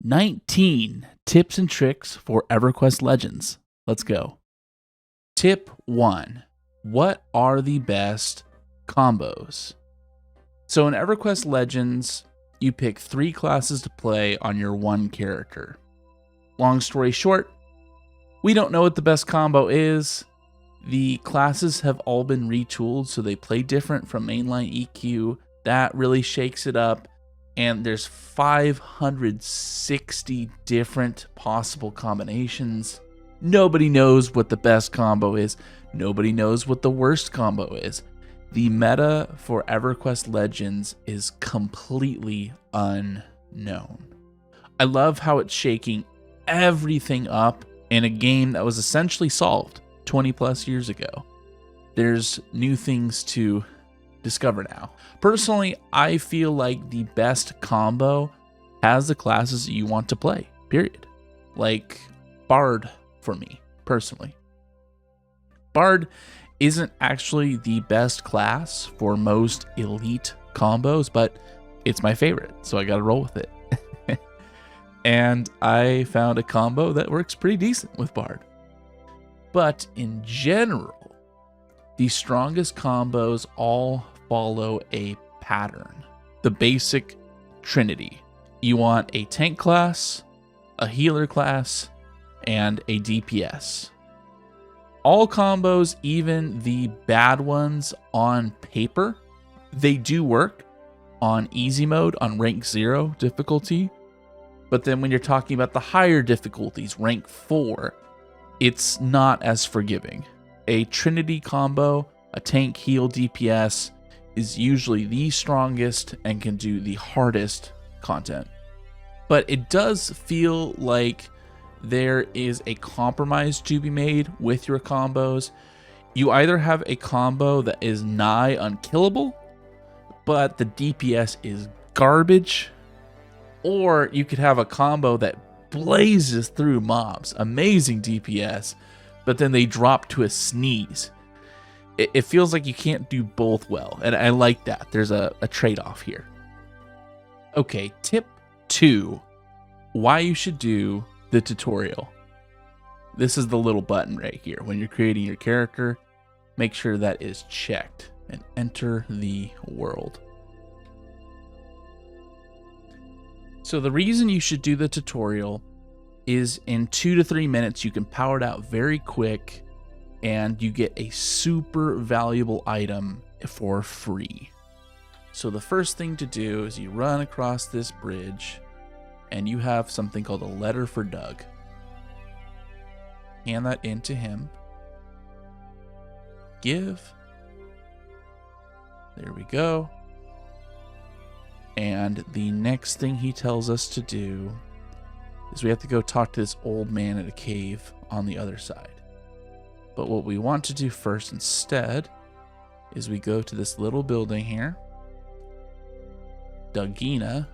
19 tips and tricks for EverQuest Legends. Let's go. Tip 1. What are the best combos? So in EverQuest Legends, you pick 3 classes to play on your one character. Long story short, we don't know what the best combo is. The classes have all been retooled, so they play different from mainline EQ. That really shakes it up. And there's 560 different possible combinations. Nobody knows what the best combo is. Nobody knows what the worst combo is. The meta for EverQuest Legends is completely unknown. I love how it's shaking everything up in a game that was essentially solved 20 plus years ago. There's new things to discover now. Personally, I feel like the best combo has the classes that you want to play, period. Like Bard for me, personally. Bard isn't actually the best class for most elite combos, but it's my favorite, so I gotta roll with it. And I found a combo that works pretty decent with Bard. But in general, the strongest combos all follow a pattern. The basic trinity. You want a tank class, a healer class, and a DPS. All combos, even the bad ones on paper, they do work on easy mode, on rank 0 difficulty. But then when you're talking about the higher difficulties, rank 4, it's not as forgiving. A trinity combo, a tank, heal, DPS, is usually the strongest and can do the hardest content. But it does feel like there is a compromise to be made with your combos. You either have a combo that is nigh unkillable, but the DPS is garbage, or you could have a combo that blazes through mobs, amazing DPS, but then they drop to a sneeze. It feels like you can't do both well, and I like that. There's a trade-off here. Okay, tip 2, why you should do the tutorial. This is the little button right here. When you're creating your character, make sure that is checked and enter the world. So the reason you should do the tutorial is in 2 to 3 minutes, you can power it out very quick and you get a super valuable item for free. So the first thing to do is you run across this bridge and you have something called a letter for Doug. Hand that into him. Give. There we go. And the next thing he tells us to do is we have to go talk to this old man at a cave on the other side. But what we want to do first instead is we go to this little building here. Dougina.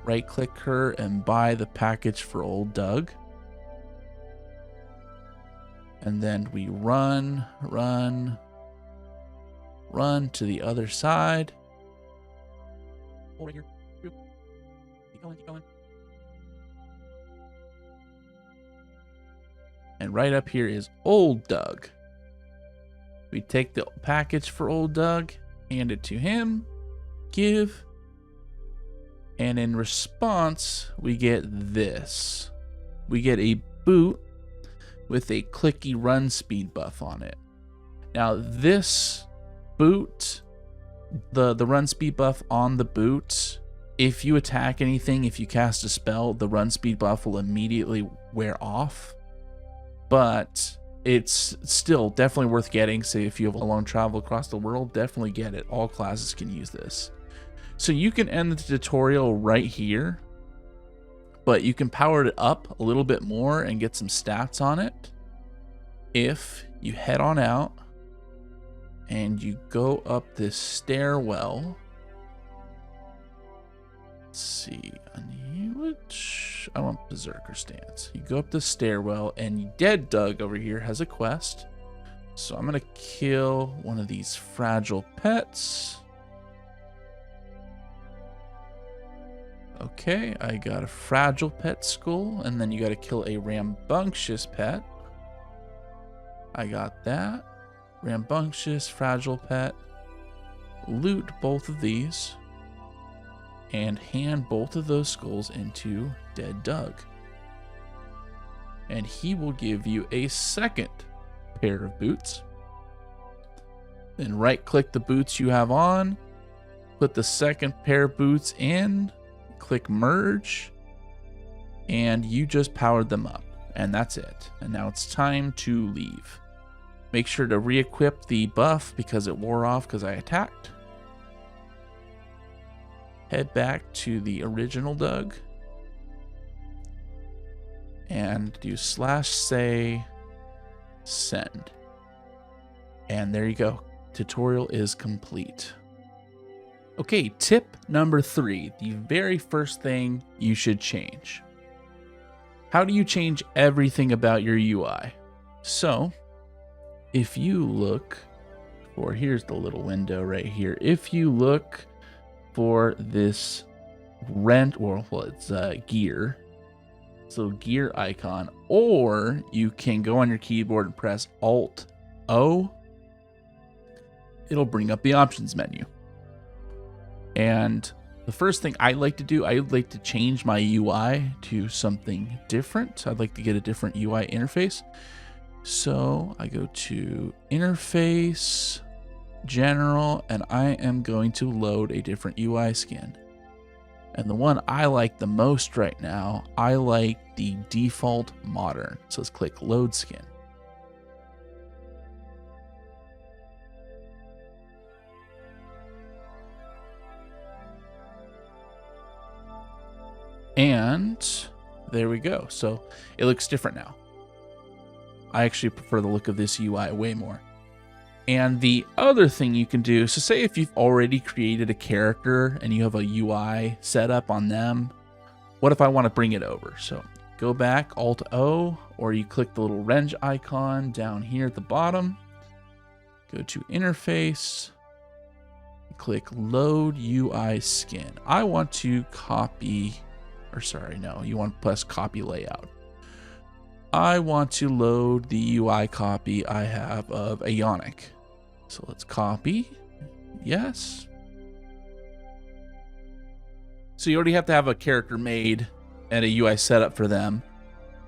Right click her and buy the package for old Doug. And then we run to the other side. Oh, right here. Keep going. And right up here is old Doug. We take the package for old Doug, hand it to him, give. And in response, we get this. We get a boot with a clicky run speed buff on it. Now this boot, the run speed buff on the boot, if you attack anything, if you cast a spell, the run speed buff will immediately wear off. But it's still definitely worth getting. Say if you have a long travel across the world, definitely get it. All classes can use this. So you can end the tutorial right here, but you can power it up a little bit more and get some stats on it if you head on out and you go up this stairwell. Let's see, I want Berserker stance. You go up the stairwell and Dead Doug over here has a quest. So I'm gonna kill one of these fragile pets. Okay, I got a fragile pet skull, and then you got to kill a rambunctious pet. I got that. Rambunctious, fragile pet. Loot both of these. And hand both of those skulls into Dead Doug. And he will give you a second pair of boots. Then right click the boots you have on. Put the second pair of boots in. Click merge. And you just powered them up. And that's it. And now it's time to leave. Make sure to re-equip the buff because it wore off because I attacked. Head back to the original Doug. And do /say send. And there you go. Tutorial is complete. Okay, tip number 3. The very first thing you should change. How do you change everything about your UI? So, if you look for, here's the little window right here. If you look for this gear, so gear icon, or you can go on your keyboard and press Alt-O. It'll bring up the options menu. And the first thing I like to do, I would like to change my UI to something different. I'd like to get a different UI interface. So I go to Interface, General, and I am going to load a different UI skin. And the one I like the most right now, I like the default modern. So let's click Load Skin. And there we go. So it looks different now. I actually prefer the look of this UI way more. And the other thing you can do, so say if you've already created a character and you have a UI set up on them, what if I want to bring it over? So go back, Alt-O, or you click the little wrench icon down here at the bottom. Go to Interface, click Load UI Skin. I want to copy, or sorry, no, you want to press Copy Layout. I want to load the UI copy I have of Aeonic. So let's copy. Yes. So you already have to have a character made and a UI setup for them.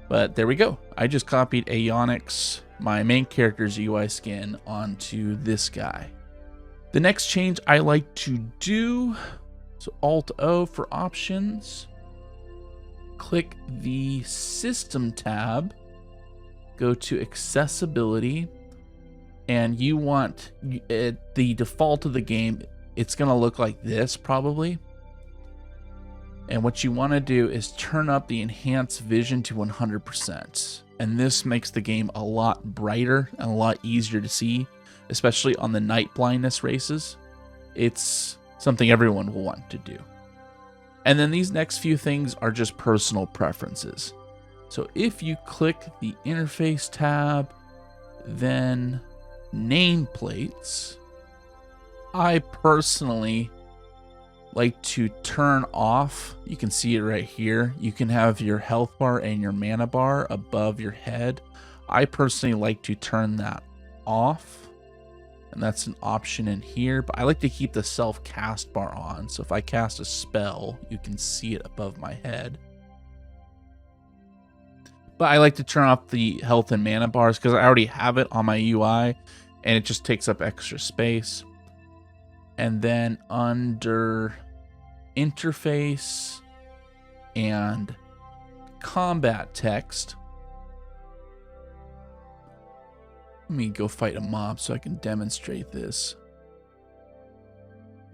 But there we go. I just copied Aeonic's, my main character's UI skin, onto this guy. The next change I like to do, so Alt-O for options. Click the System tab, go to Accessibility, and you want the default of the game, it's going to look like this probably. And what you want to do is turn up the Enhanced Vision to 100%. And this makes the game a lot brighter and a lot easier to see, especially on the night blindness races. It's something everyone will want to do. And then these next few things are just personal preferences. So if you click the Interface tab, then Nameplates, I personally like to turn off, you can see it right here, you can have your health bar and your mana bar above your head. I personally like to turn that off. And that's an option in here, but I like to keep the self-cast bar on. So if I cast a spell, you can see it above my head. But I like to turn off the health and mana bars because I already have it on my UI and it just takes up extra space. And then under Interface and Combat Text, let me go fight a mob so I can demonstrate this.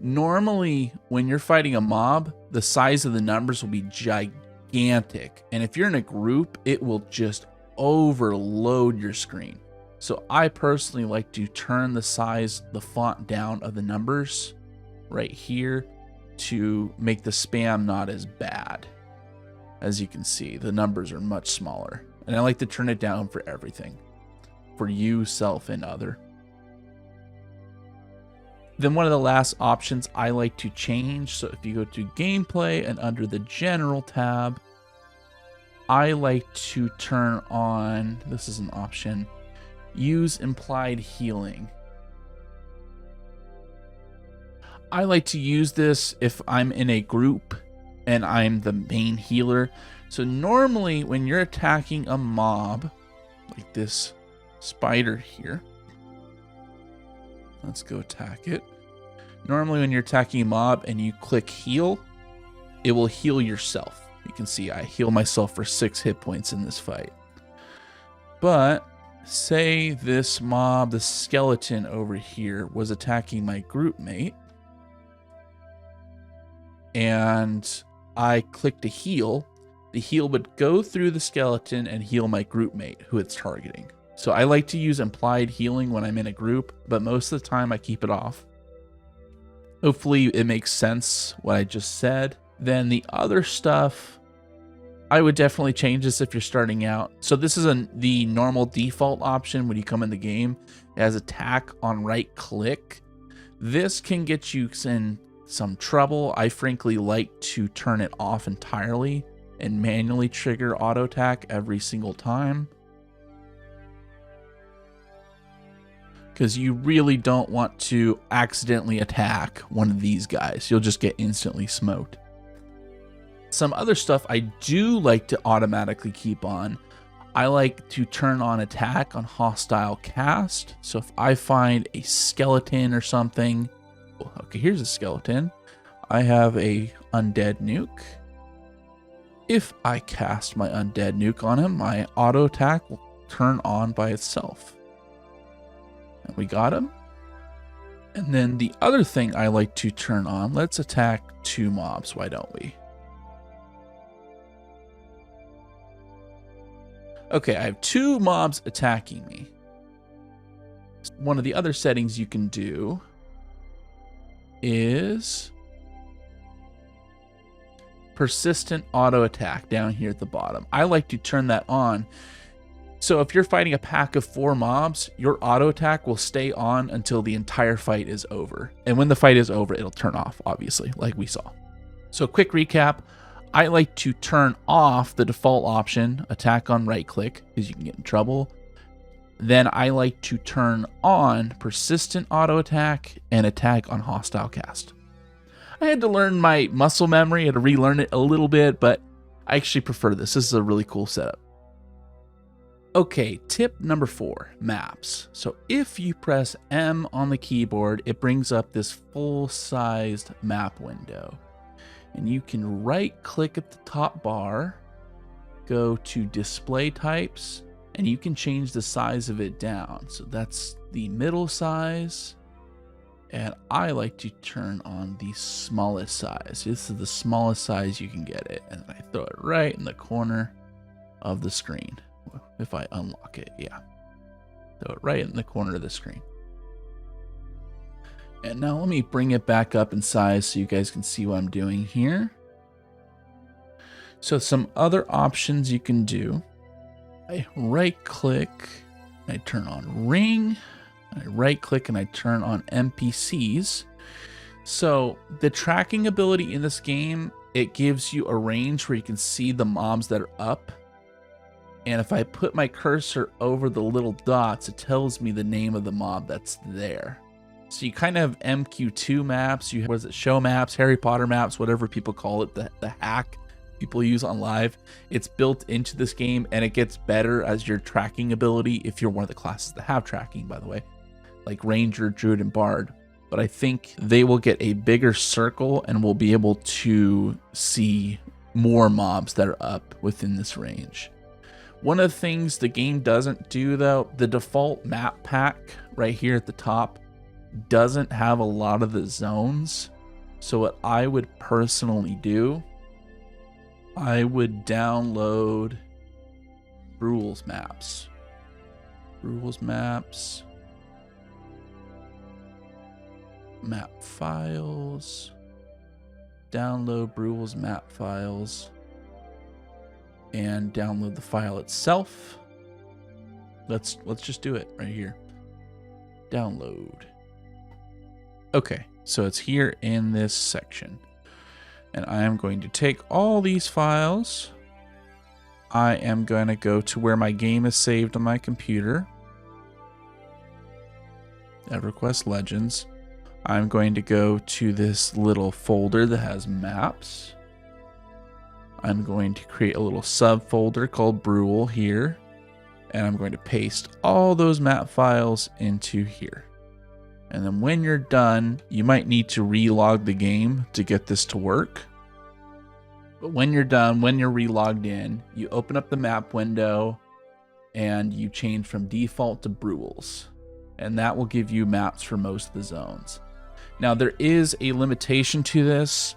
Normally, when you're fighting a mob, the size of the numbers will be gigantic. And if you're in a group, it will just overload your screen. So I personally like to turn the size, the font down of the numbers right here to make the spam not as bad. As you can see, the numbers are much smaller. And I like to turn it down for everything. For you, self, and other. Then one of the last options I like to change, so if you go to gameplay and under the general tab, I like to turn on, this is an option, use implied healing. I like to use this if I'm in a group and I'm the main healer. So normally when you're attacking a mob, like this spider here, let's go attack it. Normally when you're attacking a mob and you click heal, it will heal yourself. You can see I heal myself for 6 hit points in this fight. But say this mob, the skeleton over here, was attacking my group mate, and I clicked to heal, the heal would go through the skeleton and heal my group mate who it's targeting. So I like to use implied healing when I'm in a group, but most of the time I keep it off. Hopefully it makes sense what I just said. Then the other stuff, I would definitely change this if you're starting out. So this is the normal default option when you come in the game. It has attack on right click. This can get you in some trouble. I frankly like to turn it off entirely and manually trigger auto attack every single time, because you really don't want to accidentally attack one of these guys. You'll just get instantly smoked. Some other stuff I do like to automatically keep on. I like to turn on attack on hostile cast. So if I find a skeleton or something, okay, here's a skeleton. I have a undead nuke. If I cast my undead nuke on him, my auto attack will turn on by itself. And we got him. And then the other thing I like to turn on, let's attack 2 mobs, why don't we? Okay, I have 2 mobs attacking me. One of the other settings you can do is persistent auto attack down here at the bottom. I like to turn that on. So if you're fighting a pack of 4 mobs, your auto attack will stay on until the entire fight is over. And when the fight is over, it'll turn off, obviously, like we saw. So quick recap. I like to turn off the default option, attack on right click, because you can get in trouble. Then I like to turn on persistent auto attack and attack on hostile cast. I had to learn my muscle memory, I had to relearn it a little bit, but I actually prefer this. This is a really cool setup. Okay, tip number 4, maps. So if you press M on the keyboard, it brings up this full-sized map window. And you can right click at the top bar, go to display types, and you can change the size of it down. So that's the middle size, and I like to turn on the smallest size. This is the smallest size you can get it, and I throw it right in the corner of the screen. If I unlock it, yeah. Throw it right in the corner of the screen. And now let me bring it back up in size so you guys can see what I'm doing here. So some other options you can do. I right click, I turn on ring. I right click and I turn on NPCs. So the tracking ability in this game, it gives you a range where you can see the mobs that are up. And if I put my cursor over the little dots, it tells me the name of the mob that's there. So you kind of have MQ2 maps, you have, what is it, show maps, Harry Potter maps, whatever people call it, the hack people use on live. It's built into this game, and it gets better as your tracking ability if you're one of the classes that have tracking, by the way, like Ranger, Druid, and Bard. But I think they will get a bigger circle and will be able to see more mobs that are up within this range. One of the things the game doesn't do, though, the default map pack right here at the top doesn't have a lot of the zones. So what I would personally do, I would download rules maps. Rules maps. Map files. Download rules map files. And download the file itself. Let's just do it right here. Download. Okay, so it's here in this section. And I am going to take all these files. I am going to go to where my game is saved on my computer. EverQuest Legends. I'm going to go to this little folder that has maps. I'm going to create a little subfolder called Brule here. And I'm going to paste all those map files into here. And then when you're done, you might need to relog the game to get this to work. But when you're done, when you're relogged in, you open up the map window and you change from default to Brules. And that will give you maps for most of the zones. Now, there is a limitation to this.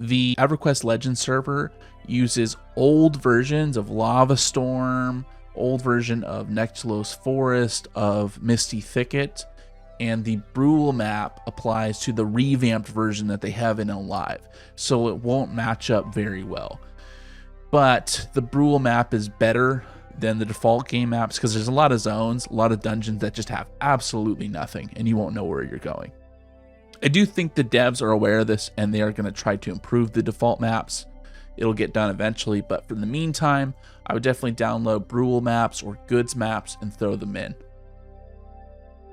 The EverQuest Legends server uses old versions of Lava Storm, old version of Nectalos Forest, of Misty Thicket, and the Brule map applies to the revamped version that they have in Alive, so it won't match up very well. But the Brule map is better than the default game maps because there's a lot of zones, a lot of dungeons that just have absolutely nothing, and you won't know where you're going. I do think the devs are aware of this, and they are going to try to improve the default maps. It'll get done eventually, but for the meantime, I would definitely download Brule maps or Goods maps and throw them in.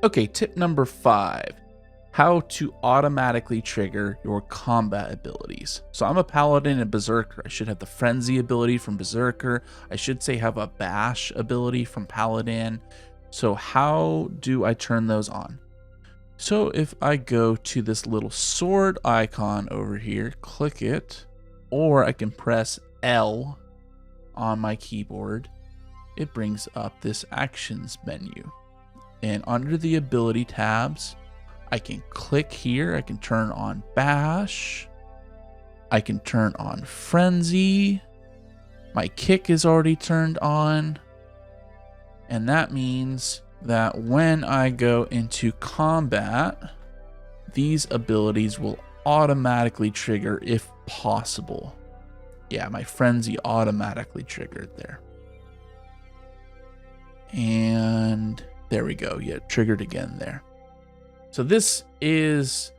Okay, tip number 5, how to automatically trigger your combat abilities. So I'm a Paladin and Berserker. I should have the Frenzy ability from Berserker. I should say have a Bash ability from Paladin. So how do I turn those on? So if I go to this little sword icon over here, click it, or I can press L on my keyboard, it brings up this actions menu. And under the ability tabs, I can click here. I can turn on Bash. I can turn on Frenzy. My kick is already turned on. And that means that when I go into combat, these abilities will automatically trigger if possible. Yeah, my Frenzy automatically triggered there. And there we go. Yeah, triggered again there. So this is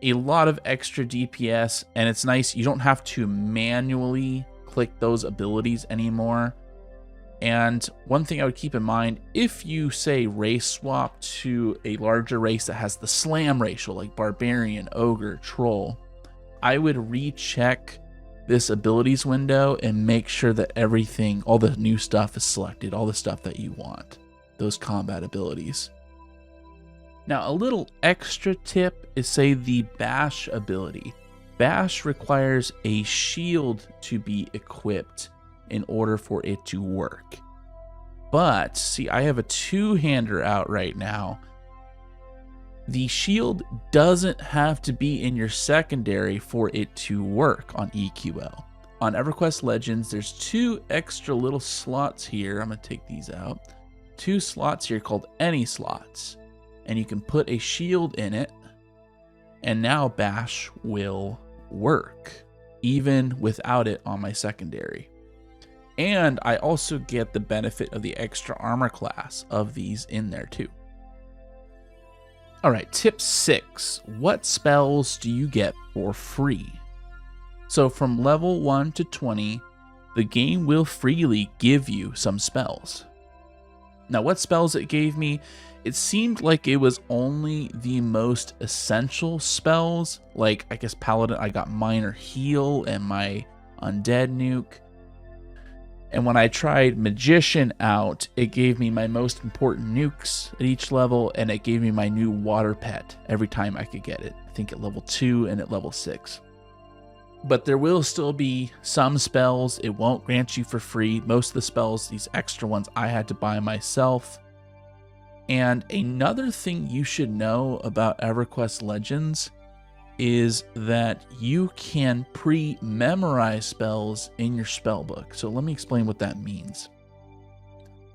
a lot of extra DPS, and it's nice. You don't have to manually click those abilities anymore. And one thing I would keep in mind, if you say race swap to a larger race that has the slam ratio, like Barbarian, Ogre, Troll, I would recheck this abilities window and make sure that everything, all the new stuff is selected, all the stuff that you want, those combat abilities. Now, a little extra tip is, say, the Bash ability. Bash requires a shield to be equipped in order for it to work. But, see, I have a two-hander out right now. The shield doesn't have to be in your secondary for it to work on EQL. On EverQuest Legends, there's 2 extra little slots here. I'm going to take these out. 2 slots here called any slots. And you can put a shield in it, and now Bash will work, even without it on my secondary. And I also get the benefit of the extra armor class of these in there too. All right, tip 6. What spells do you get for free? So from level 1 to 20, the game will freely give you some spells. Now, what spells it gave me, it seemed like it was only the most essential spells. Like, I guess Paladin, I got Minor Heal and my Undead Nuke. And when I tried Magician out, it gave me my most important nukes at each level, and it gave me my new water pet every time I could get it. I think at level 2 and at level 6. But there will still be some spells it won't grant you for free. Most of the spells, these extra ones, I had to buy myself. And another thing you should know about EverQuest Legends is that you can pre-memorize spells in your spellbook. So let me explain what that means.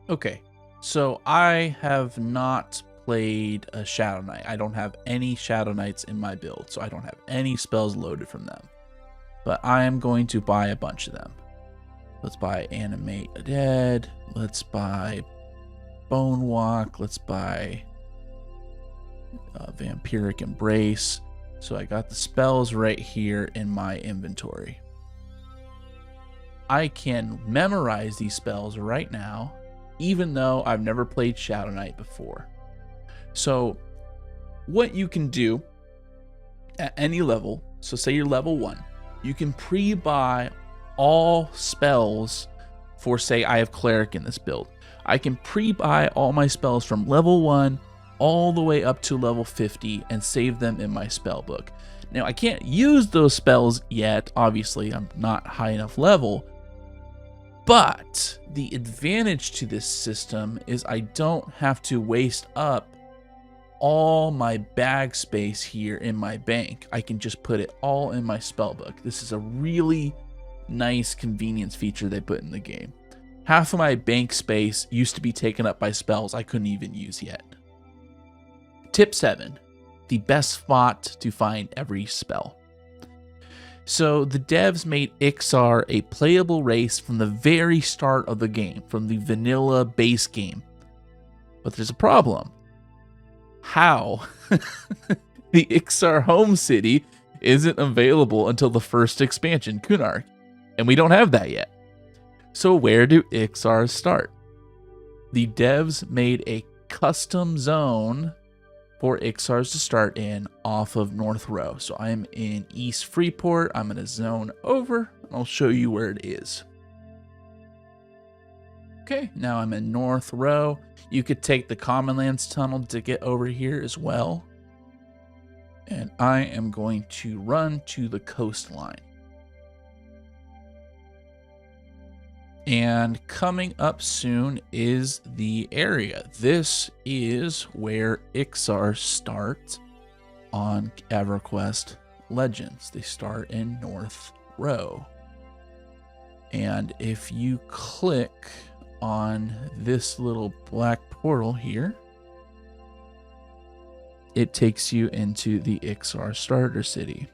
Okay, so I have not played a Shadow Knight. I don't have any Shadow Knights in my build, so I don't have any spells loaded from them. But I am going to buy a bunch of them. Let's buy Animate a Dead. Let's buy Bone Walk. Let's buy Vampiric Embrace. So I got the spells right here in my inventory. I can memorize these spells right now, even though I've never played Shadow Knight before. So what you can do at any level, so say you're level 1, you can pre-buy all spells for, say I have Cleric in this build. I can pre-buy all my spells from level 1 all the way up to level 50 and save them in my spell book. Now I can't use those spells yet, obviously I'm not high enough level, but the advantage to this system is I don't have to waste up all my bag space here in my bank. I can just put it all in my spell book. This is a really nice convenience feature they put in the game. Half of my bank space used to be taken up by spells I couldn't even use yet. Tip 7, the best spot to find every spell. So the devs made Ixar a playable race from the very start of the game, from the vanilla base game. But there's a problem. How? The Ixar home city isn't available until the first expansion, Kunark, and we don't have that yet. So where do Ixars start? The devs made a custom zone for Ixars to start in off of North Row. So I'm in East Freeport. I'm going to zone over. I'll show you where it is. Okay, now I'm in North Row. You could take the Commonlands Tunnel to get over here as well. And I am going to run to the coastline. And coming up soon is the area. This is where Ixars start on EverQuest Legends. They start in North Row. And if you click on this little black portal here, it takes you into the Ixar starter city.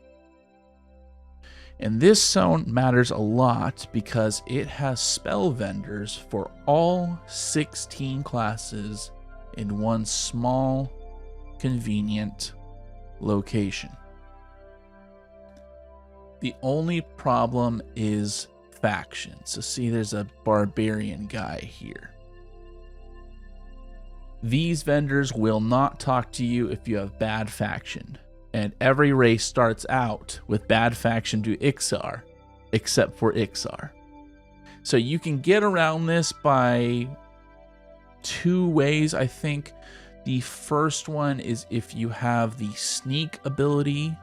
And this zone matters a lot because it has spell vendors for all 16 classes in one small, convenient location. The only problem is faction. So see, there's a barbarian guy here. These vendors will not talk to you if you have bad faction. And every race starts out with bad faction to Ixar, except for Ixar. So you can get around this by 2 ways, I think. The first one is if you have the sneak ability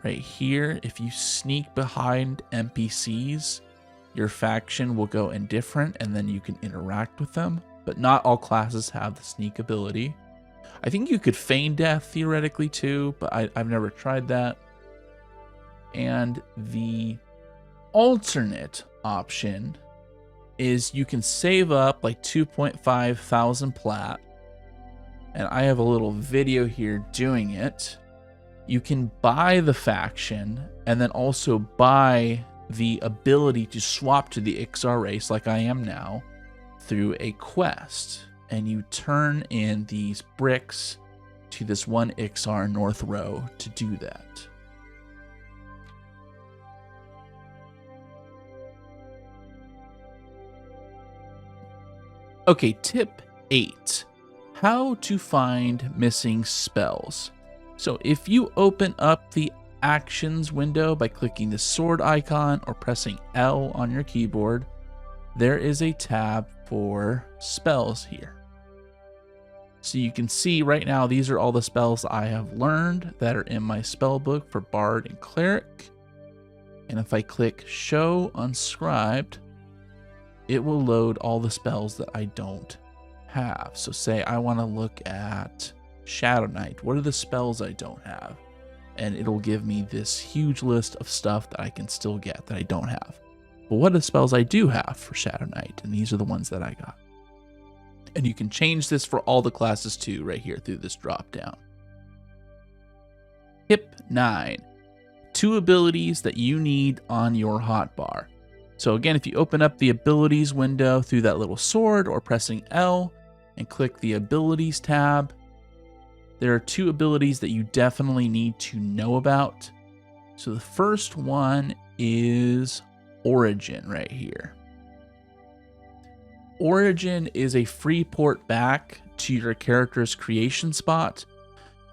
right here. If you sneak behind NPCs, your faction will go indifferent and then you can interact with them. But not all classes have the sneak ability. I think you could feign death theoretically too, but I've never tried that. And the alternate option is you can save up like 2.5 thousand plat. And I have a little video here doing it. You can buy the faction and then also buy the ability to swap to the Ixar race like I am now through a quest. And you turn in these bricks to this one Ixar North Row to do that. Okay, tip 8. How to find missing spells. So if you open up the actions window by clicking the sword icon or pressing L on your keyboard, there is a tab for spells here. So you can see right now, these are all the spells I have learned that are in my spell book for Bard and Cleric. And if I click Show Unscribed, it will load all the spells that I don't have. So say I want to look at Shadow Knight. What are the spells I don't have? And it'll give me this huge list of stuff that I can still get that I don't have. But what are the spells I do have for Shadow Knight? And these are the ones that I got. And you can change this for all the classes too, right here through this drop down. Tip 9. 2 abilities that you need on your hotbar. So again, if you open up the abilities window through that little sword or pressing L and click the abilities tab, there are two abilities that you definitely need to know about. So the first one is Origin right here. Origin is a free port back to your character's creation spot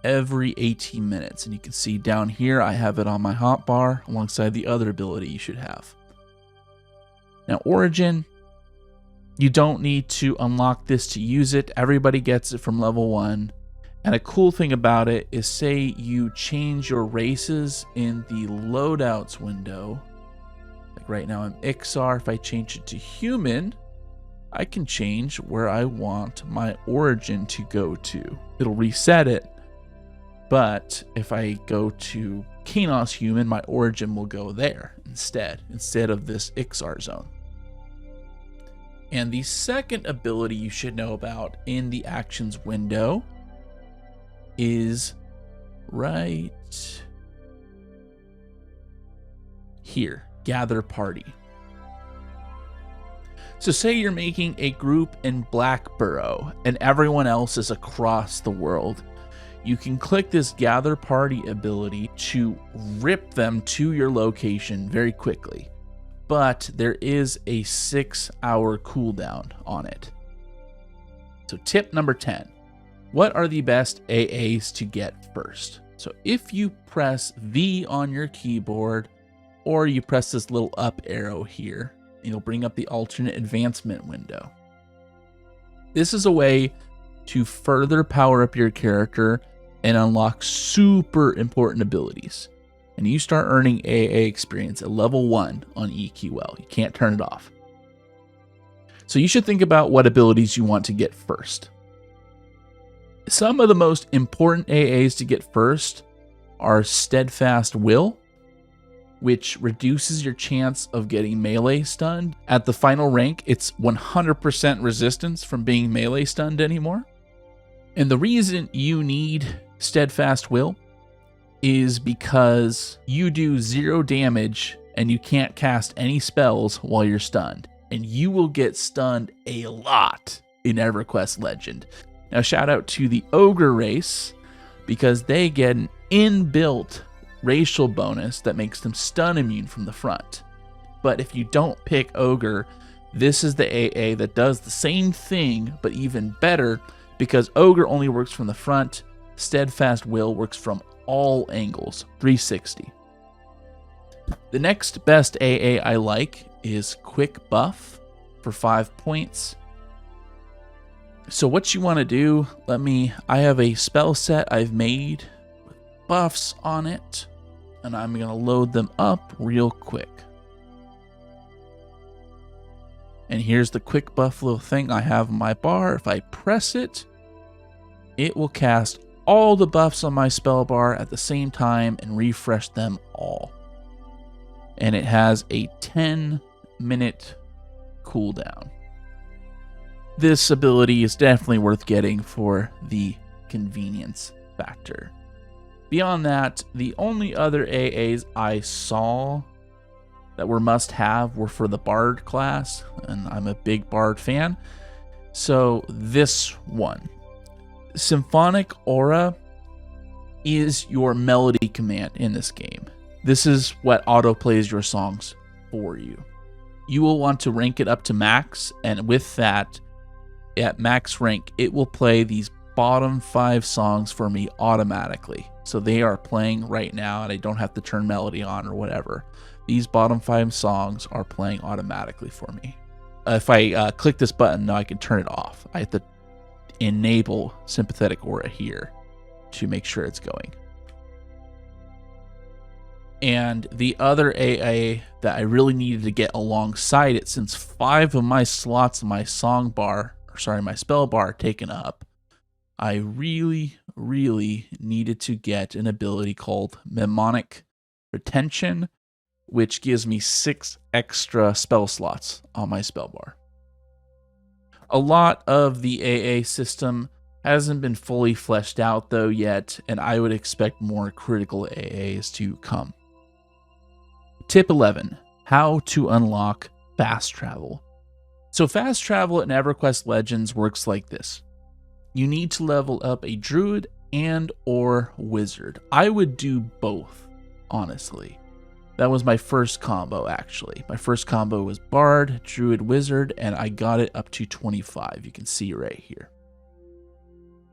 every 18 minutes. And you can see down here, I have it on my hotbar alongside the other ability you should have. Now, Origin, you don't need to unlock this to use it. Everybody gets it from level 1. And a cool thing about it is, say you change your races in the loadouts window. Like right now I'm Ixar. If I change it to human, I can change where I want my origin to go to. It'll reset it. But if I go to Kanos human, my origin will go there instead of this Ixar zone. And the second ability you should know about in the actions window is right here, Gather Party. So say you're making a group in Blackborough and everyone else is across the world. You can click this Gather Party ability to rip them to your location very quickly. But there is a 6-hour cooldown on it. So tip number 10. What are the best AAs to get first? So if you press V on your keyboard, or you press this little up arrow here, it'll bring up the alternate advancement window. This is a way to further power up your character and unlock super important abilities. And you start earning AA experience at level 1 on EQL. You can't turn it off. So you should think about what abilities you want to get first. Some of the most important AAs to get first are Steadfast Will, which reduces your chance of getting melee stunned. At the final rank, it's 100% resistance from being melee stunned anymore. And the reason you need Steadfast Will is because you do 0 damage and you can't cast any spells while you're stunned. And you will get stunned a lot in EverQuest Legend. Now shout out to the Ogre race, because they get an inbuilt racial bonus that makes them stun immune from the front. But if you don't pick Ogre, this is the AA that does the same thing, but even better, because Ogre only works from the front. Steadfast Will works from all angles, 360. The next best AA I like is Quick Buff for 5 points. So what you want to do, I have a spell set I've made with buffs on it, and I'm going to load them up real quick. And here's the quick buff little thing I have on my bar. If I press it, it will cast all the buffs on my spell bar at the same time and refresh them all. And it has a 10-minute cooldown. This ability is definitely worth getting for the convenience factor. Beyond that, the only other AAs I saw that were must-have were for the Bard class, and I'm a big Bard fan. So this one, Symphonic Aura, is your melody command in this game. This is what autoplays your songs for you. You will want to rank it up to max, and with that, at max rank, it will play these bottom 5 songs for me automatically. So they are playing right now, and I don't have to turn melody on or whatever. These bottom 5 songs are playing automatically for me. If I click this button, now I can turn it off. I have to enable Sympathetic Aura here to make sure it's going. And the other AA that I really needed to get alongside it, since 5 of my slots in my my spell bar are taken up, I really needed to get an ability called Mnemonic Retention, which gives me 6 extra spell slots on my spell bar. A lot of the AA system hasn't been fully fleshed out though yet, and I would expect more critical AAs to come. Tip 11, how to unlock fast travel. So fast travel in EverQuest Legends works like this. You need to level up a druid and or wizard. I would do both, honestly. That was my first combo, actually. My first combo was bard, druid, wizard, and I got it up to 25. You can see right here.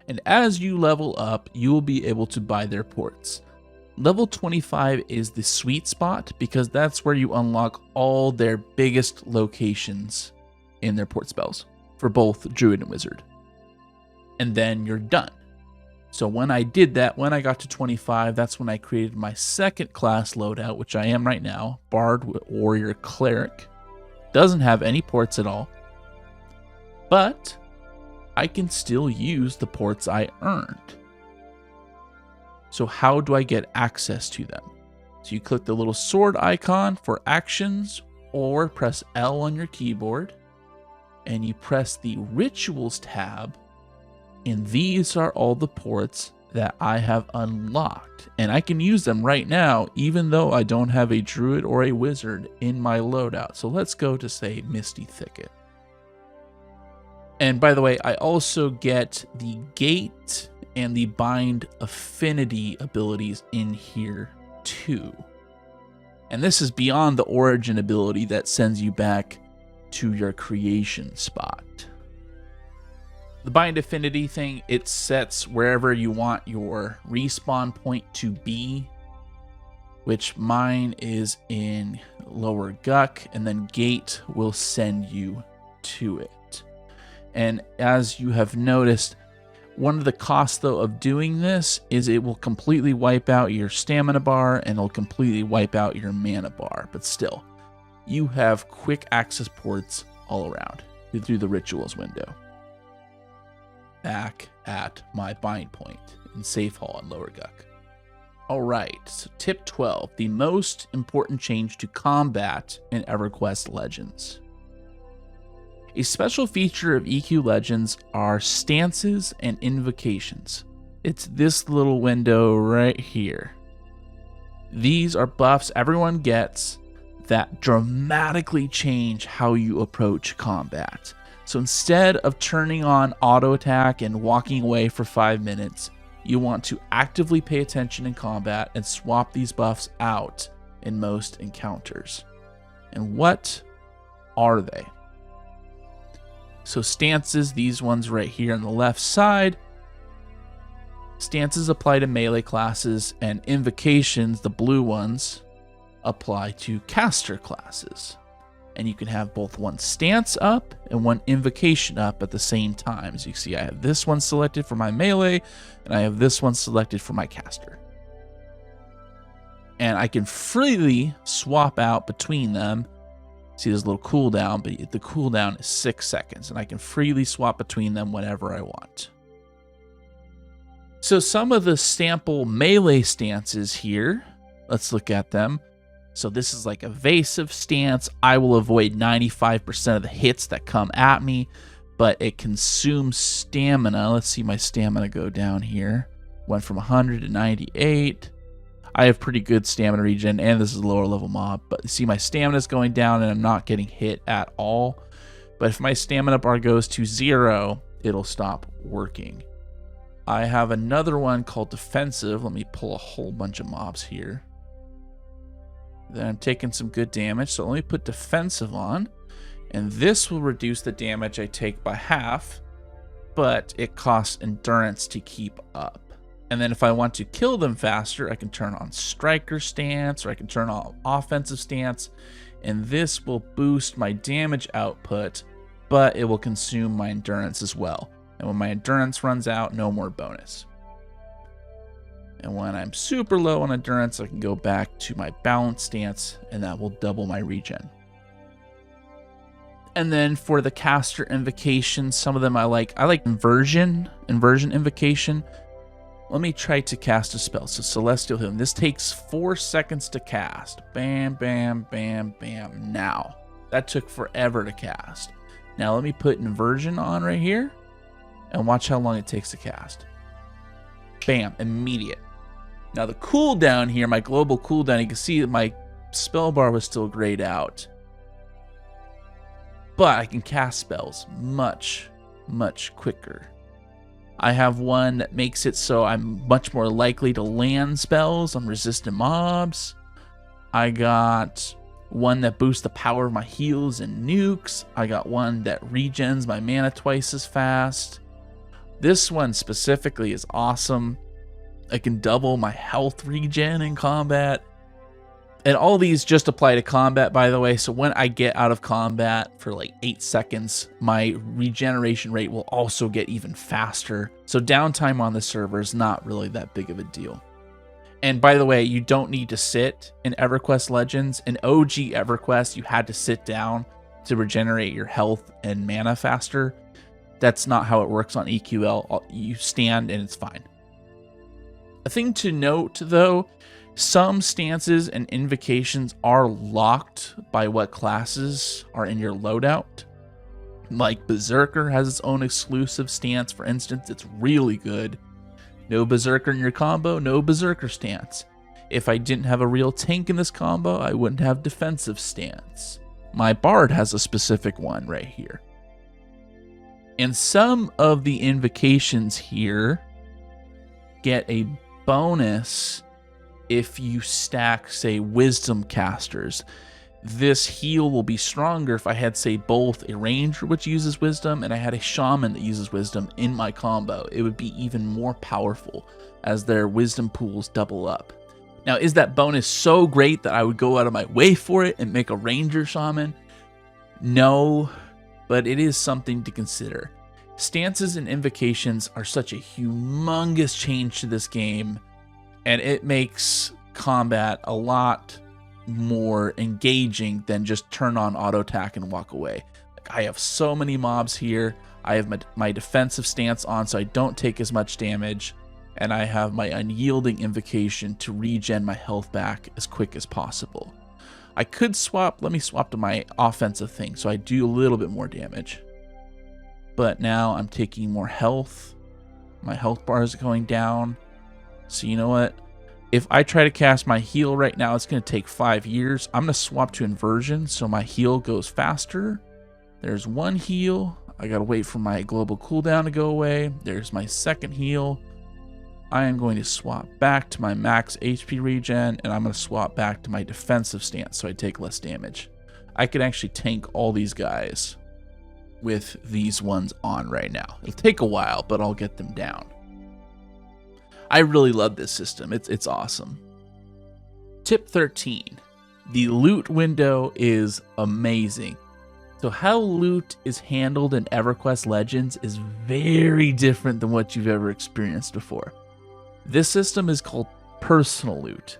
And as you level up, you will be able to buy their ports. Level 25 is the sweet spot because that's where you unlock all their biggest locations in their port spells for both druid and wizard. And then you're done. So when I did that, when I got to 25, that's when I created my second class loadout, which I am right now, Bard, Warrior, Cleric. Doesn't have any ports at all, but I can still use the ports I earned. So how do I get access to them? So you click the little sword icon for actions, or press L on your keyboard, and you press the Rituals tab, and these are all the ports that I have unlocked. And I can use them right now, even though I don't have a druid or a wizard in my loadout. So let's go to, say, Misty Thicket. And by the way, I also get the Gate and the Bind Affinity abilities in here too. And this is beyond the Origin ability that sends you back to your creation spot. The Bind Affinity thing, it sets wherever you want your respawn point to be, which mine is in Lower Guck, and then Gate will send you to it. And as you have noticed, one of the costs, though, of doing this is it will completely wipe out your stamina bar and it'll completely wipe out your mana bar. But still, you have quick access ports all around through the rituals window. Back at my bind point in Safe Hall in Lower Guck. Alright, so tip 12, the most important change to combat in EverQuest Legends. A special feature of EQ Legends are stances and invocations. It's this little window right here. These are buffs everyone gets that dramatically change how you approach combat. So instead of turning on auto attack and walking away for 5 minutes, you want to actively pay attention in combat and swap these buffs out in most encounters. And what are they? So stances, these ones right here on the left side. Stances apply to melee classes, and invocations, the blue ones, apply to caster classes. And you can have both one stance up and one invocation up at the same time. As you can see, I have this one selected for my melee, and I have this one selected for my caster. And I can freely swap out between them. See, there's a little cooldown, but the cooldown is 6 seconds, and I can freely swap between them whenever I want. So some of the sample melee stances here, let's look at them. So this is like evasive stance. I will avoid 95% of the hits that come at me, but it consumes stamina. Let's see my stamina go down here. Went from 100 to 98. I have pretty good stamina regen, and this is a lower level mob, but you see my stamina is going down and I'm not getting hit at all. But if my stamina bar goes to 0, it'll stop working. I have another one called defensive. Let me pull a whole bunch of mobs here. Then I'm taking some good damage, so let me put defensive on, and this will reduce the damage I take by half, but it costs endurance to keep up. And then if I want to kill them faster, I can turn on striker stance, or I can turn on offensive stance, and this will boost my damage output, but it will consume my endurance as well. And when my endurance runs out, no more bonus. And when I'm super low on endurance, I can go back to my balance stance, and that will double my regen. And then for the caster invocation, some of them I like inversion invocation. Let me try to cast a spell. So Celestial Healing. This takes 4 seconds to cast. Bam, bam, bam, bam. Now. That took forever to cast. Now let me put inversion on right here, and watch how long it takes to cast. Bam, immediate. Now the cooldown here, my global cooldown, you can see that my spell bar was still grayed out. But I can cast spells much, much quicker. I have one that makes it so I'm much more likely to land spells on resistant mobs. I got one that boosts the power of my heals and nukes. I got one that regens my mana twice as fast. This one specifically is awesome. I can double my health regen in combat. And all these just apply to combat, by the way. So when I get out of combat for like 8 seconds, my regeneration rate will also get even faster. So downtime on the server is not really that big of a deal. And by the way, you don't need to sit in EverQuest Legends. In OG EverQuest, you had to sit down to regenerate your health and mana faster. That's not how it works on EQL. You stand and it's fine. A thing to note, though, some stances and invocations are locked by what classes are in your loadout. Like Berserker has its own exclusive stance, for instance. It's really good. No Berserker in your combo, no Berserker stance. If I didn't have a real tank in this combo, I wouldn't have defensive stance. My Bard has a specific one right here. And some of the invocations here get a bonus if you stack, say, Wisdom casters. This heal will be stronger if I had, say, both a Ranger which uses Wisdom and I had a Shaman that uses Wisdom in my combo. It would be even more powerful as their Wisdom pools double up. Now, is that bonus so great that I would go out of my way for it and make a Ranger Shaman? No, but it is something to consider. Stances and invocations are such a humongous change to this game, and it makes combat a lot more engaging than just turn on auto attack and walk away. Like, I have so many mobs here. I have my defensive stance on so I don't take as much damage, and I have my unyielding invocation to regen my health back as quick as possible. I could swap, let me swap to my offensive thing so I do a little bit more damage. But now I'm taking more health. My health bar is going down. So you know what? If I try to cast my heal right now, it's going to take 5 years. I'm going to swap to inversion so my heal goes faster. There's one heal. I got to wait for my global cooldown to go away. There's my second heal. I am going to swap back to my max HP regen, and I'm going to swap back to my defensive stance so I take less damage. I could actually tank all these guys with these ones on right now. It'll take a while, but I'll get them down. I really love this system. It's awesome. Tip 13. The loot window is amazing. So how loot is handled in EverQuest Legends is very different than what you've ever experienced before. This system is called personal loot.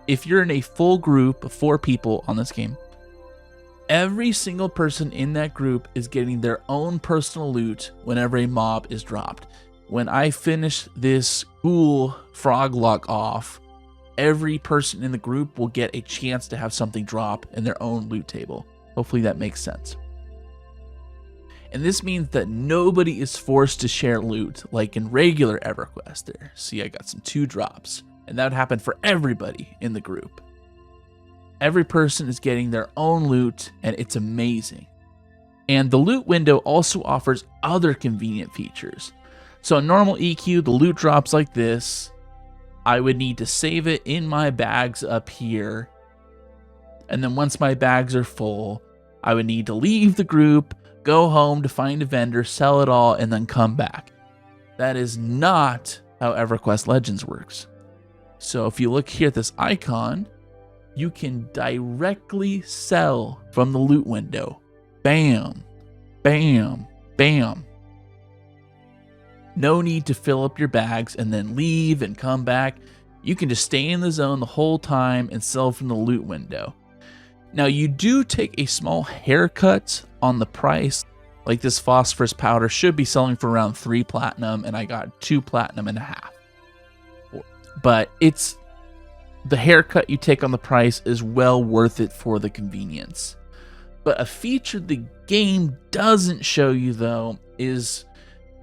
If you're in a full group of 4 people on this game, every single person in that group is getting their own personal loot whenever a mob is dropped. When I finish this cool frog lock off, every person in the group will get a chance to have something drop in their own loot table. Hopefully that makes sense. And this means that nobody is forced to share loot like in regular EverQuest there. See, I got some 2 drops, and that would happen for everybody in the group. Every person is getting their own loot, and it's amazing. And the loot window also offers other convenient features. So in normal EQ, the loot drops like this. I would need to save it in my bags up here. And then once my bags are full, I would need to leave the group, go home to find a vendor, sell it all, and then come back. That is not how EverQuest Legends works. So if you look here at this icon, you can directly sell from the loot window. Bam, bam, bam. No need to fill up your bags and then leave and come back. You can just stay in the zone the whole time and sell from the loot window. Now you do take a small haircut on the price. Like this phosphorus powder should be selling for around 3 platinum, and I got 2.5 platinum. But it's the haircut you take on the price is well worth it for the convenience. But a feature the game doesn't show you though is,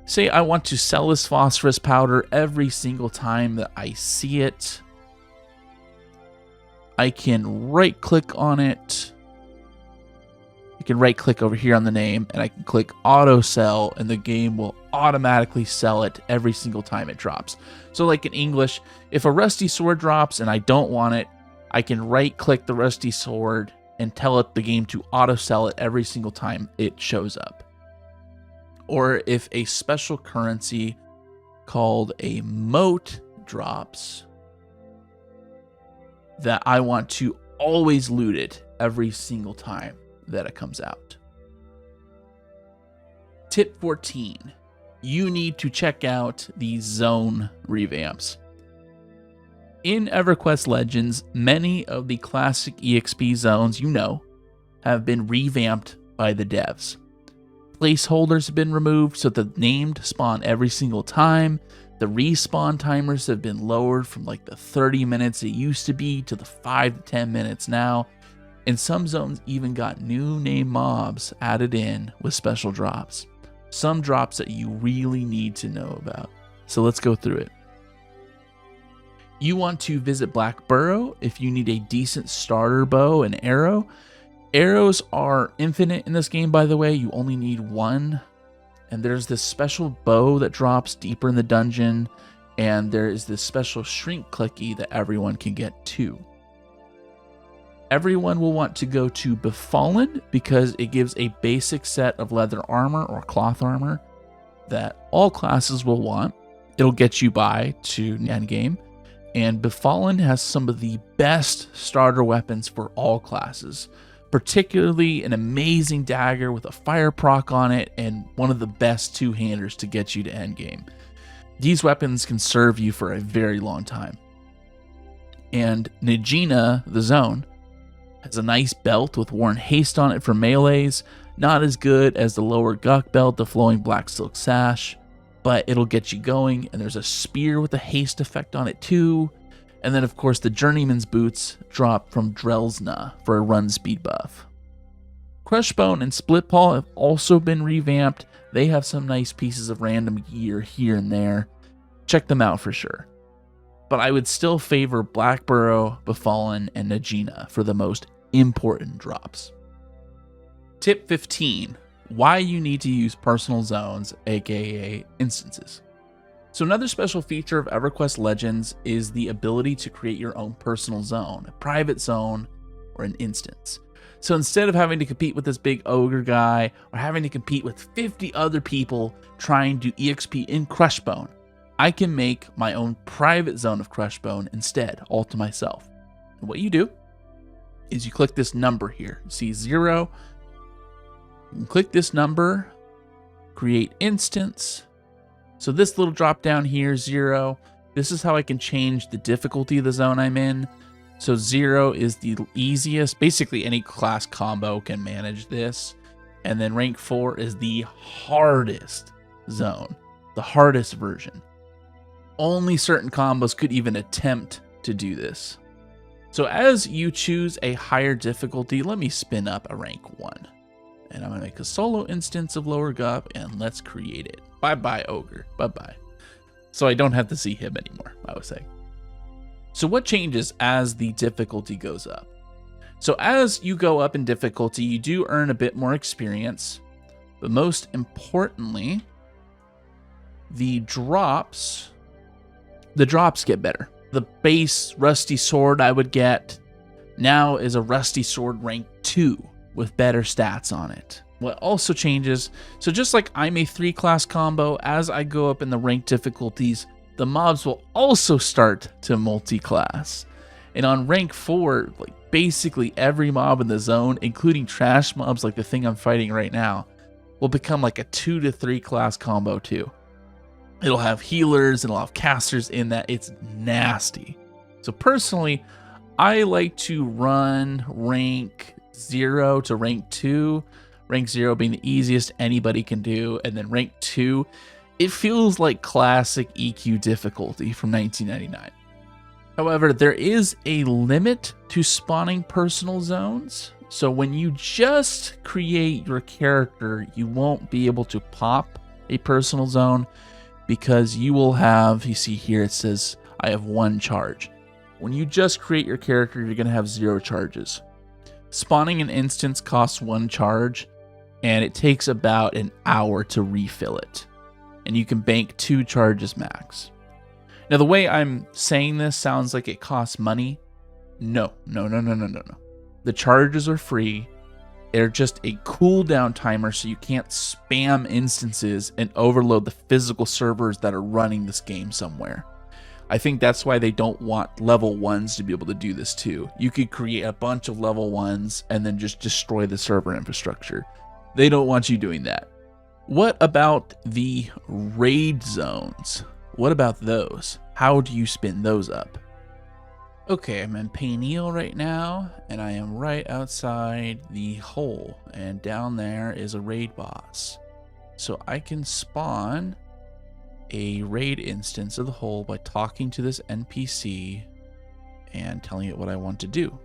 say I want to sell this phosphorus powder every single time that I see it. I can right click on it, can right click over here on the name and I can click auto sell, and the game will automatically sell it every single time it drops. So like in English, if a rusty sword drops and I don't want it, I can right click the rusty sword and tell it the game to auto sell it every single time it shows up. Or if a special currency called a moat drops, that I want to always loot it every single time that it comes out. Tip 14, you need to check out the zone revamps. In EverQuest Legends, many of the classic EXP zones have been revamped by the devs. Placeholders have been removed so the named spawn every single time. The respawn timers have been lowered from like the 30 minutes it used to be to the 5 to 10 minutes now. And some zones even got new name mobs added in with special drops. Some drops that you really need to know about. So let's go through it. You want to visit Black Burrow if you need a decent starter bow and arrow. Arrows are infinite in this game, by the way. You only need one. And there's this special bow that drops deeper in the dungeon. And there is this special shrink clicky that everyone can get too. Everyone will want to go to Befallen because it gives a basic set of leather armor or cloth armor that all classes will want. It'll get you by to endgame. And Befallen has some of the best starter weapons for all classes, particularly an amazing dagger with a fire proc on it and one of the best two-handers to get you to endgame. These weapons can serve you for a very long time. And Najina, the zone, has a nice belt with Worn Haste on it for melees, not as good as the lower Guk belt, the flowing black silk sash, but it'll get you going, and there's a spear with a haste effect on it too. And then of course the Journeyman's boots drop from Drelsna for a run speed buff. Crushbone and Splitpaw have also been revamped. They have some nice pieces of random gear here and there. Check them out for sure. But I would still favor Black Burrow, Befallen, and Najina for the most important drops. Tip 15. Why you need to use personal zones, aka instances. So another special feature of EverQuest Legends is the ability to create your own personal zone, a private zone, or an instance. So instead of having to compete with this big ogre guy, or having to compete with 50 other people trying to EXP in Crushbone, I can make my own private zone of Crushbone instead, all to myself. And what you do is you click this number here. You see 0. You can click this number, create instance. So this little drop down here, 0. This is how I can change the difficulty of the zone I'm in. So 0 is the easiest. Basically any class combo can manage this. And then rank 4 is the hardest zone, the hardest version. Only certain combos could even attempt to do this. So as you choose a higher difficulty, let me spin up a rank 1. And I'm going to make a solo instance of lower Gup, and let's create it. Bye-bye, Ogre. Bye-bye. So I don't have to see him anymore, I would say. So what changes as the difficulty goes up? So as you go up in difficulty, you do earn a bit more experience. But most importantly, the drops get better. The base Rusty Sword I would get now is a Rusty Sword rank 2 with better stats on it. What also changes, so just like I'm a 3-class combo, as I go up in the rank difficulties, the mobs will also start to multi-class. And on rank 4, like basically every mob in the zone, including trash mobs like the thing I'm fighting right now, will become like a 2 to 3 class combo too. It'll have healers and it'll have casters in that. It's nasty. So personally, I like to run rank 0 to rank 2. Rank 0 being the easiest anybody can do. And then rank 2, it feels like classic EQ difficulty from 1999. However, there is a limit to spawning personal zones. So when you just create your character, you won't be able to pop a personal zone because you will have, you see here, it says, I have 1 charge. When you just create your character, you're going to have 0 charges. Spawning an instance costs 1 charge, and it takes about an hour to refill it. And you can bank 2 charges max. Now, the way I'm saying this sounds like it costs money. No. The charges are free. They're just a cooldown timer, so you can't spam instances and overload the physical servers that are running this game somewhere. I think that's why they don't want level 1s to be able to do this too. You could create a bunch of level 1s and then just destroy the server infrastructure. They don't want you doing that. What about the raid zones? What about those? How do you spin those up? Okay, I'm in Payneal right now, and I am right outside the hole, and down there is a raid boss. So I can spawn a raid instance of the hole by talking to this NPC and telling it what I want to do.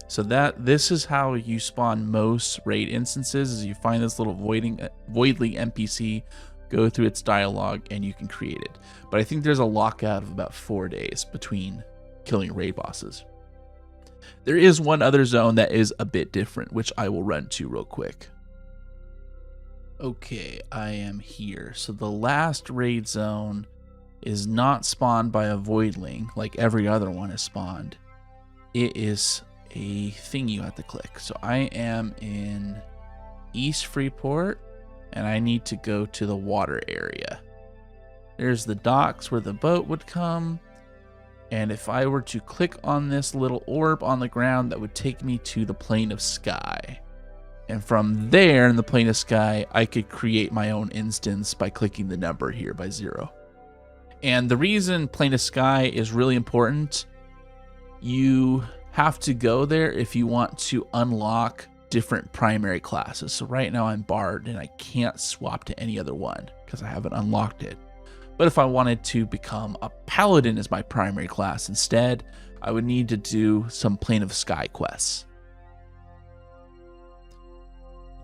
So this is how you spawn most raid instances, is you find this little voidly NPC, go through its dialogue, and you can create it. But I think there's a lockout of about 4 days between killing raid bosses. There is one other zone that is a bit different, which I will run to real quick. Okay, I am here. So the last raid zone is not spawned by a voidling like every other one is spawned. It is a thing you have to click. So I am in East Freeport, and I need to go to the water area. There's the docks where the boat would come, and if I were to click on this little orb on the ground, that would take me to the plane of sky. And from there, in the plane of sky, I could create my own instance by clicking the number here by 0. And the reason plane of sky is really important, you have to go there if you want to unlock different primary classes. So right now I'm Bard, and I can't swap to any other one because I haven't unlocked it. But if I wanted to become a Paladin as my primary class instead, I would need to do some plane of sky quests.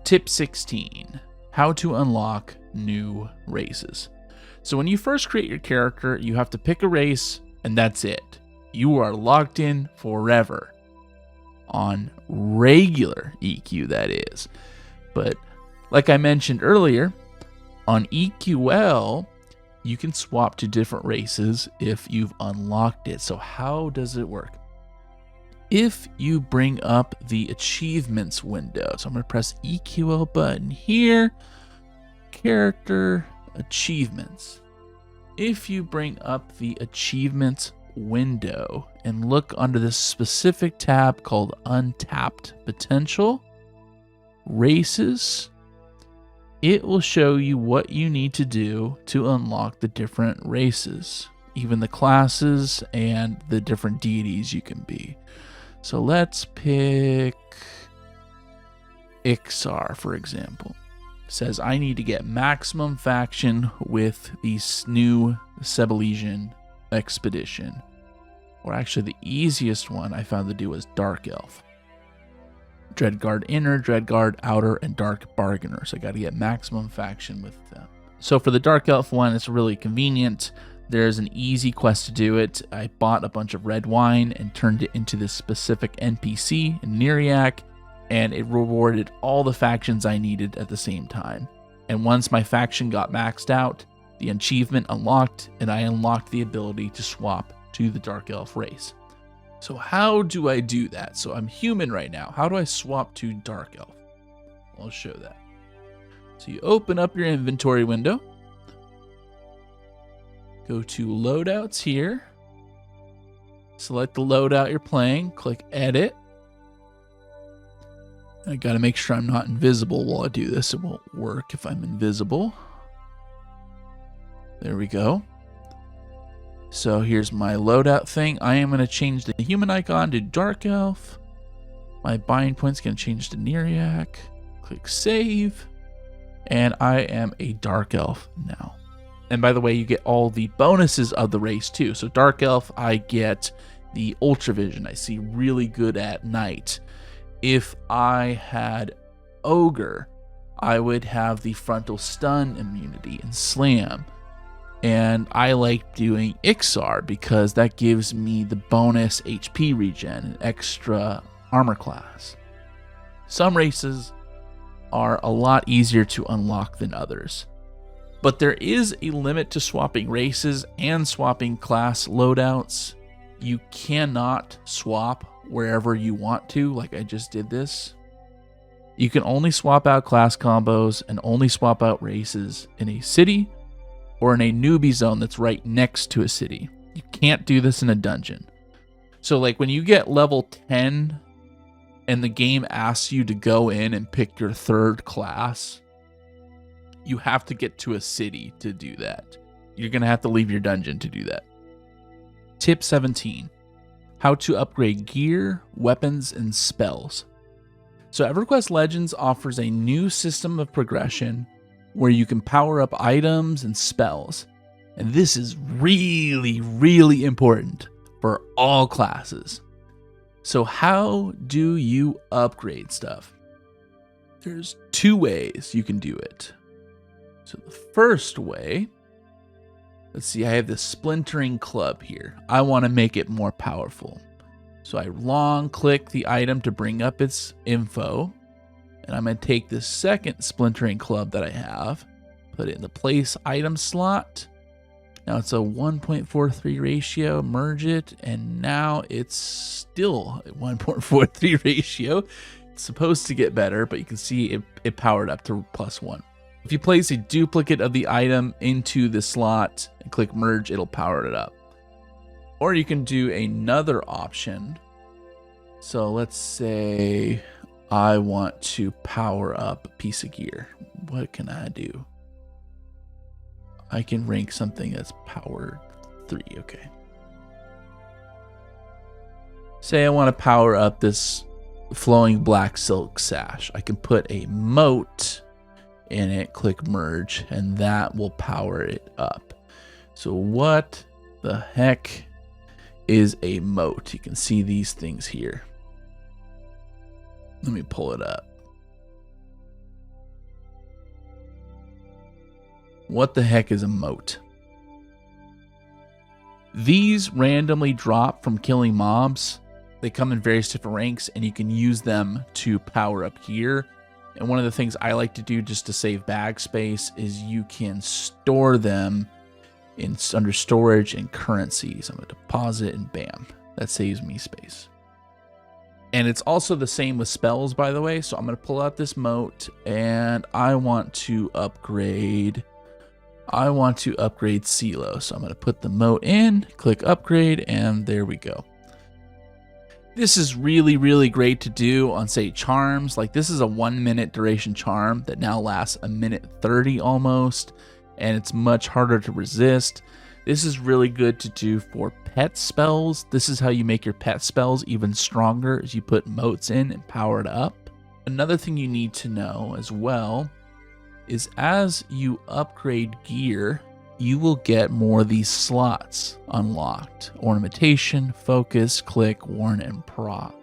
Tip 16, how to unlock new races. So when you first create your character, you have to pick a race, and that's it. You are locked in forever. On regular EQ, that is. But like I mentioned earlier, on EQL, you can swap to different races if you've unlocked it. So how does it work? If you bring up the achievements window, so I'm going to press EQL button here, character achievements. If you bring up the achievements window and look under this specific tab called Untapped Potential, Races, it will show you what you need to do to unlock the different races, even the classes and the different deities you can be. So let's pick Ixar, for example. It says I need to get maximum faction with the new Sebelesian expedition. Or actually the easiest one I found to do was Dark Elf. Dreadguard Inner, Dreadguard Outer, and Dark Bargainer. So I got to get maximum faction with them. So for the Dark Elf one, it's really convenient. There's an easy quest to do it. I bought a bunch of red wine and turned it into this specific NPC in Neriac, and it rewarded all the factions I needed at the same time. And once my faction got maxed out, the achievement unlocked, and I unlocked the ability to swap to the Dark Elf race. So how do I do that? So I'm human right now. How do I swap to Dark Elf? I'll show that. So you open up your inventory window. Go to loadouts here. Select the loadout you're playing. Click edit. I got to make sure I'm not invisible while I do this. It won't work if I'm invisible. There we go. So here's my loadout thing. I am going to change the human icon to Dark Elf. My bind point's going to change to Neriac. Click save. And I am a Dark Elf now. And by the way, you get all the bonuses of the race too. So Dark Elf, I get the Ultravision. I see really good at night. If I had Ogre, I would have the Frontal Stun immunity and Slam. And I like doing Ixar because that gives me the bonus HP regen and extra armor class. Some races are a lot easier to unlock than others, but there is a limit to swapping races and swapping class loadouts. You cannot swap wherever you want to, like I just did this. You can only swap out class combos and only swap out races in a city or in a newbie zone that's right next to a city. You can't do this in a dungeon. So like when you get level 10 and the game asks you to go in and pick your third class, you have to get to a city to do that. You're going to have to leave your dungeon to do that. Tip 17. How to upgrade gear, weapons, and spells. So EverQuest Legends offers a new system of progression where you can power up items and spells. And this is really, really important for all classes. So how do you upgrade stuff? There's 2 ways you can do it. So the first way, let's see, I have this splintering club here. I want to make it more powerful. So I long click the item to bring up its info. And I'm going to take this second splintering club that I have, put it in the place item slot. Now it's a 1.43 ratio, merge it, and now it's still a 1.43 ratio. It's supposed to get better, but you can see it powered up to +1. If you place a duplicate of the item into the slot and click merge, it'll power it up. Or you can do another option. So let's say I want to power up a piece of gear. What can I do? I can rank something that's power 3, okay. Say I want to power up this flowing black silk sash. I can put a moat in it, click merge, and that will power it up. So what the heck is a moat? You can see these things here. Let me pull it up. What the heck is a moat? These randomly drop from killing mobs. They come in various different ranks, and you can use them to power up gear. And one of the things I like to do just to save bag space is you can store them under storage and currency. So I'm going to deposit and bam, that saves me space. And it's also the same with spells, by the way. So I'm going to pull out this moat and I want to upgrade Silo. So I'm going to put the moat in, click upgrade, and there we go. This is really, really great to do on, say, charms. Like this is a 1-minute duration charm that now lasts 1:30 almost, and it's much harder to resist. This is really good to do for pet spells. This is how you make your pet spells even stronger, as you put moats in and power it up. Another thing you need to know as well is as you upgrade gear, you will get more of these slots unlocked. Ornamentation, focus, click, warn, and proc.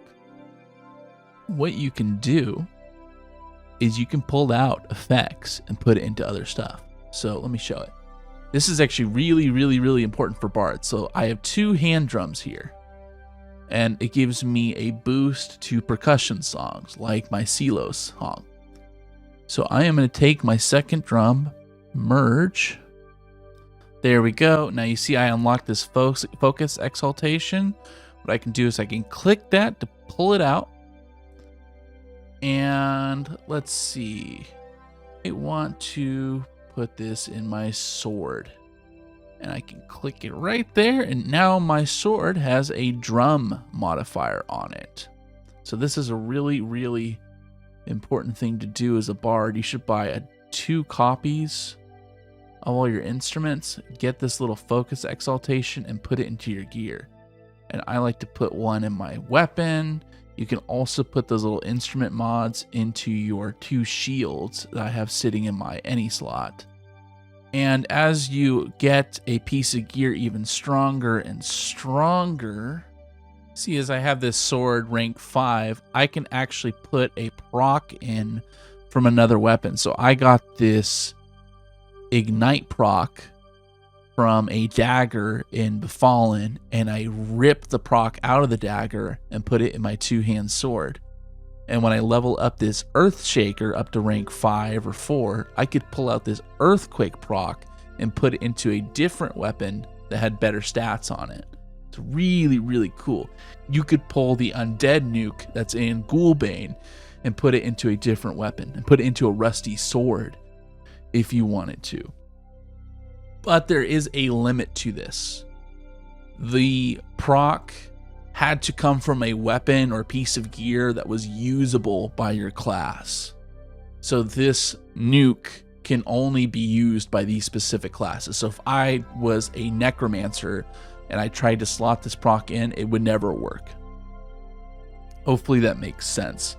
What you can do is you can pull out effects and put it into other stuff. So let me show it. This is actually really, really, really important for bards. So I have 2 hand drums here, and it gives me a boost to percussion songs like my Silo song. So I am going to take my second drum, merge. There we go. Now you see I unlocked this focus exaltation. What I can do is I can click that to pull it out. And let's see. I want to put this in my sword. And I can click it right there. And now my sword has a drum modifier on it. So this is a really, really important thing to do as a bard. You should buy 2 copies of all your instruments, get this little focus exaltation, and put it into your gear. And I like to put one in my weapon. You can also put those little instrument mods into your 2 shields that I have sitting in my any slot. And as you get a piece of gear even stronger and stronger, see, as I have this sword rank 5, I can actually put a proc in from another weapon. So I got this ignite proc from a dagger in Befallen, and I ripped the proc out of the dagger and put it in my two-hand sword. And when I level up this Earthshaker up to rank 5 or 4, I could pull out this Earthquake proc and put it into a different weapon that had better stats on it. It's really, really cool. You could pull the Undead nuke that's in Ghoulbane and put it into a different weapon and put it into a rusty sword if you wanted to. But there is a limit to this. The proc had to come from a weapon or piece of gear that was usable by your class. So this nuke can only be used by these specific classes. So if I was a necromancer and I tried to slot this proc in, it would never work. Hopefully that makes sense.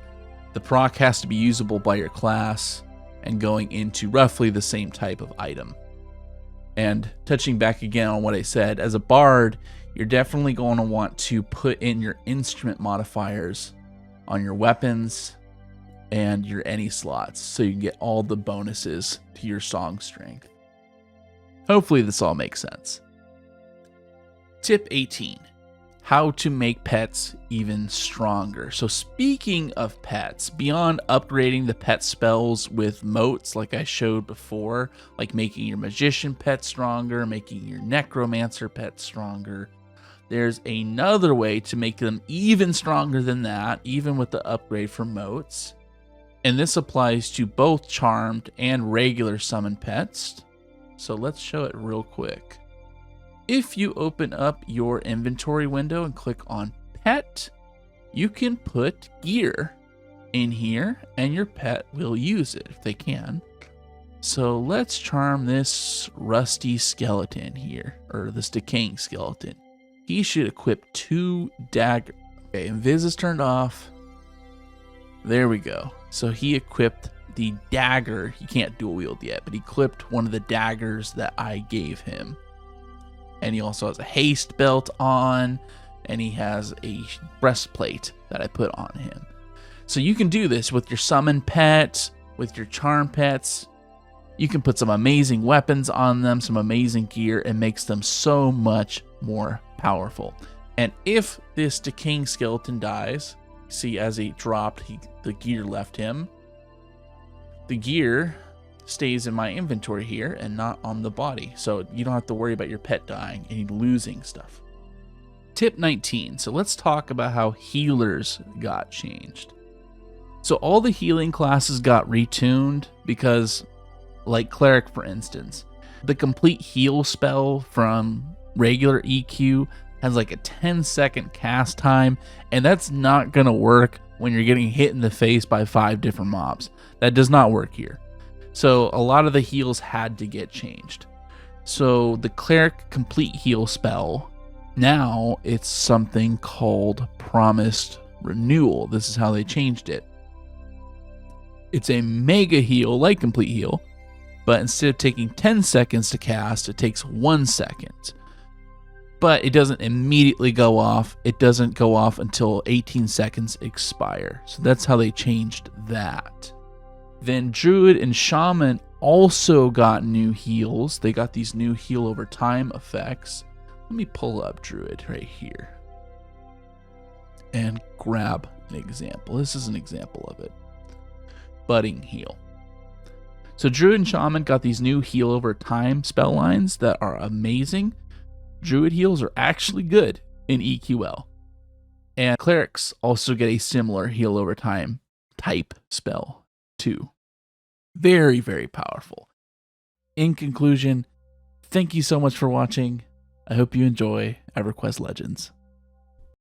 The proc has to be usable by your class and going into roughly the same type of item. And touching back again on what I said, as a bard, you're definitely going to want to put in your instrument modifiers on your weapons and your any slots so you can get all the bonuses to your song strength. Hopefully this all makes sense. Tip 18. How to make pets even stronger. So speaking of pets, beyond upgrading the pet spells with motes like I showed before, like making your magician pet stronger, making your necromancer pet stronger, there's another way to make them even stronger than that, even with the upgrade for motes. And this applies to both charmed and regular summon pets. So let's show it real quick. If you open up your inventory window and click on pet, you can put gear in here and your pet will use it if they can. So let's charm this rusty skeleton here, or this decaying skeleton. He should equip 2 daggers. Okay, invis is turned off. There we go. So he equipped the dagger. He can't dual wield yet, but he equipped one of the daggers that I gave him. And he also has a haste belt on, and he has a breastplate that I put on him. So you can do this with your summon pet, with your charm pets. You can put some amazing weapons on them, some amazing gear, and makes them so much more powerful. And if this decaying skeleton dies, see as he dropped, the gear left him. The gear stays in my inventory here and not on the body, so you don't have to worry about your pet dying and losing stuff. Tip 19. So let's talk about how healers got changed. So all the healing classes got retuned because, like cleric for instance, the complete heal spell from regular EQ has like a 10-second cast time, and that's not gonna work when you're getting hit in the face by 5 different mobs. That does not work here. So a lot of the heals had to get changed. So the cleric complete heal spell, now it's something called promised renewal. This is how they changed it. It's a mega heal like complete heal, but instead of taking 10 seconds to cast, it takes 1 second. But it doesn't immediately go off. It doesn't go off until 18 seconds expire. So that's how they changed that. Then Druid and Shaman also got new heals. They got these new heal over time effects. Let me pull up Druid right here and grab an example. This is an example of it. Budding heal. So Druid and Shaman got these new heal over time spell lines that are amazing. Druid heals are actually good in EQL. And clerics also get a similar heal over time type spell too. Very, very powerful. In conclusion, thank you so much for watching. I hope you enjoy EverQuest Legends.